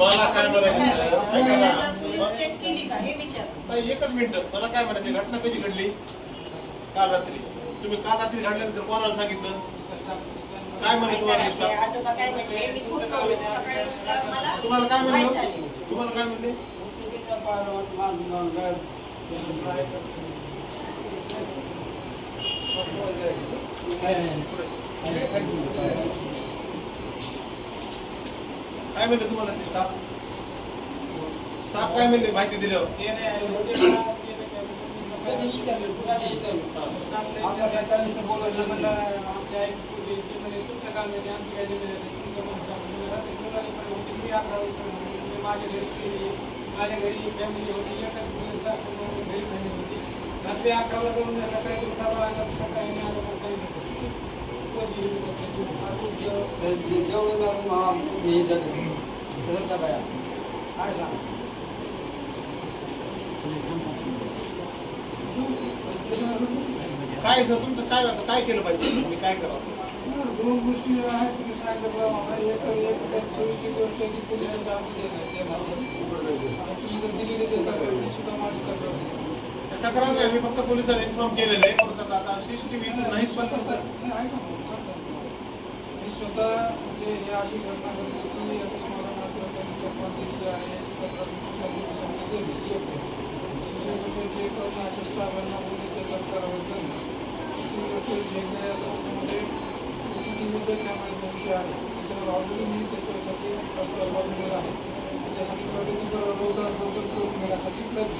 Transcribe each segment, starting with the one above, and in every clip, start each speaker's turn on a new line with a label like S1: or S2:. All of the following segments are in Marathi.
S1: मला काय म्हणायचं सर, ऐका ना.
S2: पोलीस केस केली का हे विचार.
S1: नाही, एकच मिनिट. मला काय म्हणायचं, घटना कधी घडली? काल रात्री. तुम्ही काल रात्री घडल्यानंतर कोणाला सांगितलं? काय म्हणे तुम्हाला?
S2: आजोबा काय म्हणले, मी झोपलो सकाळी उठल्यावर मला
S1: तुम्हाला काय
S2: माहित
S1: म्हणलं?
S2: झाली.
S1: तुम्हाला काय म्हणले? काय म्हणले तुम्हाला ते स्टाफ? स्टाफ काय म्हणले माहिती दिल्यावर?
S3: माझ्या घरी फॅमिली होती, घरी फॅमिली होती. रात्री 11ला जाऊन सकाळी उठावा आला तर सकाळी आलं सांगितलं काय सांग.
S1: काय सर तुमचं काय आता काय केलं पाहिजे? तुम्ही काय करावं?
S3: दोन गोष्टी आहेत तुम्ही सांगितलं मला. एक तर एक तर चोवीसची गोष्ट आहे की पोलिसांच्या हाती सुद्धा माझी
S1: तक्रार नाही, मी फक्त पोलिसांना इन्फॉर्म केलेलं आहे. परंतु आता सीसीटीव्ही नाही स्वतः
S3: स्वतः म्हणजे या अशी घटना घडली की मला मात्र त्यांनी सरपंच आहे जे करून अशा स्टाफांना बोलले ते कारवाई झाली. दुसरी गोष्ट जे काही CCTV कॅमेरा जे आहे त्याच्यावर ऑलरेडी मी त्याच्यासाठी तक्रार दिलेला आहे. त्याच्यासाठी लवकर करून घेण्यासाठी प्रयत्न.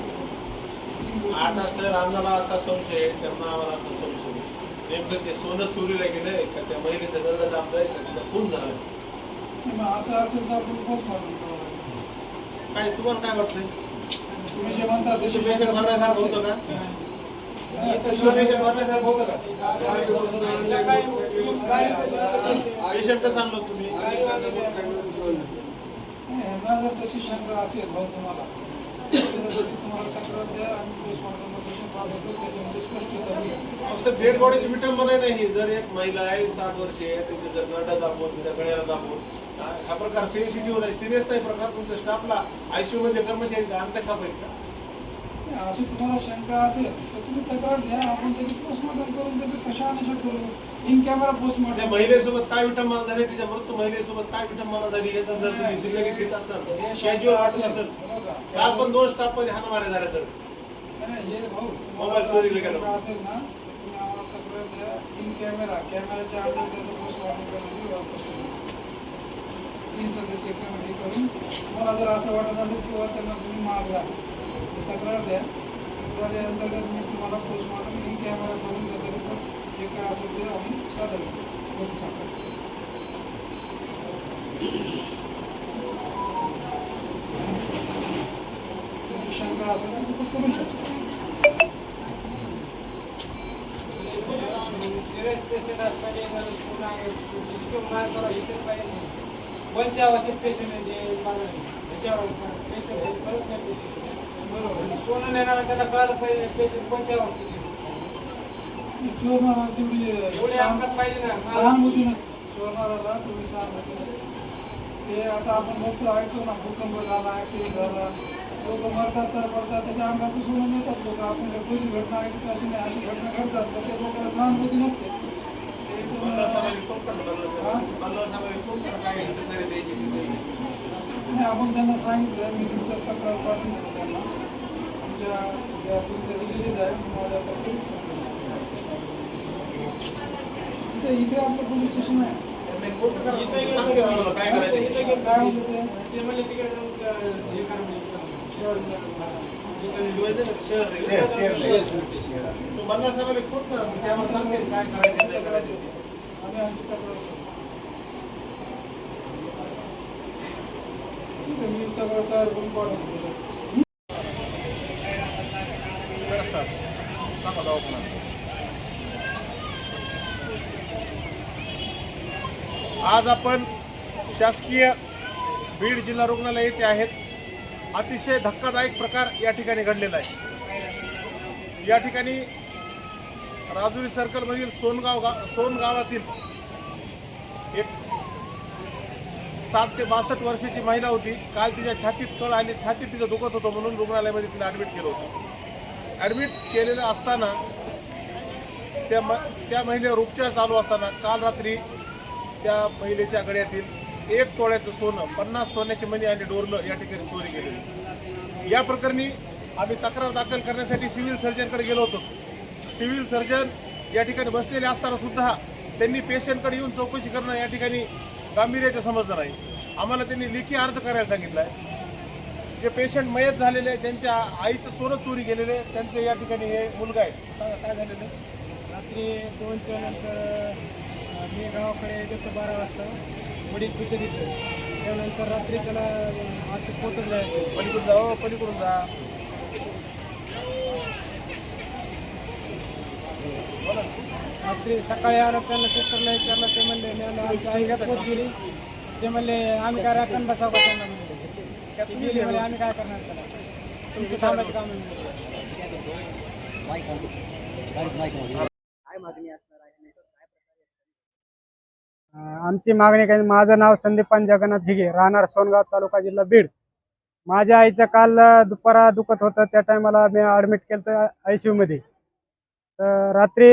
S1: आता सर आम्हाला असा संशय आहे, त्यांना आम्हाला असा संशय आहे, नेमकं ते सोनं चोरीला गेलंय का त्या महिलेचं गरज दाबलंय का तिचा खून झालाय?
S3: असं असेल तर आपण पोस्टमॉर्टम करावं.
S1: काय तुम्हाला काय वाटतंय?
S3: तुम्ही जे म्हणता
S1: तशी पेशंट भरण्यासारखं होतं का? पेशंट भरण्यासारखं होतं का? पेशंट कसं आणलं तुम्ही?
S3: यांना जर तशी शंका असेल भाऊ तुम्हाला तुम्हाला तक्रार द्या आणि पोस्टमॉर्टम त्याच्यामध्ये स्पष्टता मिळेल.
S1: डेड बॉडीची विटंबना नाही. जर एक महिला आहे 60 वर्षे आहे, तिथे जर नरडा दाबून तिच्या गळ्याला दाबून हा प्रकार सेन्सिटिव्ह नाही, सिरियस नाही प्रकार. तुमच्या स्टाफला आयसीयू मध्ये कर्मचारी अंगठा छापायचं का?
S3: अशी तुम्हाला शंका असेल तर तुम्ही तक्रार द्या. आपण त्याची पोस्टमॉर्टम करून त्याची कशा करू. इन कॅमेरा
S1: त्या
S3: पोस्टमॉर्टम.
S1: महिलेसोबत काय विटंबना झाली, तिच्या मृत महिलेसोबत काय विटंबना झाली याचा जर तुम्ही दिल्ली घेतलीच असणार कॅज्युअल वाटलं असेल. काल पण 2 स्टाफ मध्ये हाणामाऱ्या झाल्या सर. मोबाईल चोरीला गेला
S3: असेल ना तुम्ही आम्हाला तक्रार द्या. इन कॅमेराच्या अंडर त्याचं पोस्टमॉर्टम करण्याची व्यवस्था करू. 3 सदस्यीय कमिटी करून मला जर असं वाटत असेल किंवा त्यांना तुम्ही मागला तक्रार द्या. तक्रार अंतर्गत मी तुम्हाला पोस्टमॉर्टम इन कॅमेरा करून त्याचा रिपोर्ट जे काय असेल ते आम्ही सादर करू सांगा. शंका असेल तर तसं करू शकतो. सिरियस पेशंट असताना माणसाला इतर पाहिजे कोणत्या अवस्थेत पेशंट आहे त्याच्यावर पेशंट आहे कळत नाही. पेशंट बरोबर सोनं नेणारा त्याला कळायला पाहिजे पेशंट कोणत्या अवस्थेत चोरणारा तेवढी एवढी अंगात पाहिजे ना. सहानुभूती नसते चोरणाऱ्याला, तेवढी सहानुभूती नसते. ते आता आपण बघतो ऐकतो ना भूकंप झाला ॲक्सिडेंट झाला लोक मरतात तर पडतात त्याच्या अंगातून सोडून येतात लोक. आपण पहिली घटना ऐकतो अशी नाही, अशी घटना घडतात पण त्या लोकांना सहानुभूती नसते. आपण त्यांना सांगितलं मी तक्रार पाठवून देतो त्यांना. आमच्या ज्या तुमच्या रिलीज आहे माझ्या इथे आपलं पोलीस स्टेशन आहे.
S1: काय करायचं?
S3: काय म्हणलं ते म्हणले तिकडे हे
S1: मला सगळं फोन कर, त्यामुळे सांगते काय करायचं नाही करायचं.
S3: आम्ही आमची तक्रार ठीक आहे. मी तक्रार तयार करून पाठवतो.
S1: आज आपण शासकीय बीड जिल्हा रुग्णालय येथे आहेत. अतिशय धक्कादायक प्रकार या ठिकाणी घडलेला आहे. या ठिकाणी राजुरी सर्कलमधील सोन गावातील एक 60 ते 62 वर्षाची महिला होती. काल तिच्या छातीत कळ आणि छातीत तिचं दुखत होतं म्हणून रुग्णालयामध्ये तिला ॲडमिट केलं होतं. ॲडमिट केलेलं असताना त्या महिलेवर उपचार चालू असताना काल रात्री त्या महिलेच्या गळ्यातील 1 तोळ्याचं सोनं, 50 सोन्याची मणी आणि डोरलं या ठिकाणी चोरी केलेली. या प्रकरणी आम्ही तक्रार दाखल करण्यासाठी सिव्हिल सर्जनकडे गेलो होतो. सिव्हिल सर्जन या ठिकाणी बसलेले असताना सुद्धा त्यांनी पेशंटकडे येऊन चौकशी करणं या ठिकाणी गांभीर्याचं समजलं नाही. आम्हाला त्यांनी लेखी अर्ज करायला सांगितलं आहे. जे पेशंट मयत झालेले, त्यांच्या आईचं सोनं चोरी गेलेले, त्यांचे या ठिकाणी हे मुलगा आहे. सांगा काय झालेलं आहे?
S4: रात्री 2च्या नंतर मी गावाकडे येतो 12 वाजता. वडील तिथे दिसतो. त्यानंतर रात्री त्याला आता पोटच जायचं.
S1: पलीकडून जा, हो, पलीकडून जा.
S4: रात्री सकाळी आला त्यांना सिस्टरला विचारलं. ते म्हणले मी आमची आई पोट गेली. ते म्हणले आम्ही काय राखण बसावं का त्यांना म्हणले. ती गेली म्हणजे आम्ही काय करणार त्याला. तुमचं थांबायचं काम आमची मागणी काय. माझं नाव संदीपान जगन्नाथ हिगे, राहणार सोनगाव, तालुका, जिल्हा बीड. माझ्या आईचं काल दुपारा दुखत होतं. त्या टायमाला मी ॲडमिट केलं तर ICU मध्ये. तर रात्री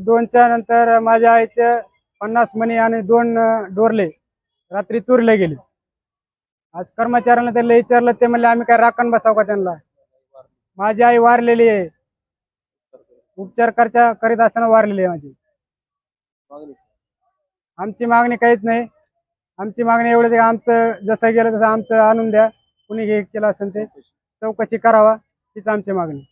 S4: 2च्या नंतर माझ्या आईचे 50 मणी आणि 2 डोरले रात्री चोरीला गेले. आज कर्मचाऱ्यांना त्यांना विचारलं. ते म्हणले आम्ही काय राखण बसाव का त्यांना. माझी आई वारलेली आहे. उपचार करीत असताना वारलेली आहे माझी. आमची मागणी काहीच नाही. आमची मागणी एवढंच आहे, आमचं जसं गेलं तसं आमचं आणून द्या. कुणी हे केलं असेल ते चौकशी करावा, हीच आमची मागणी.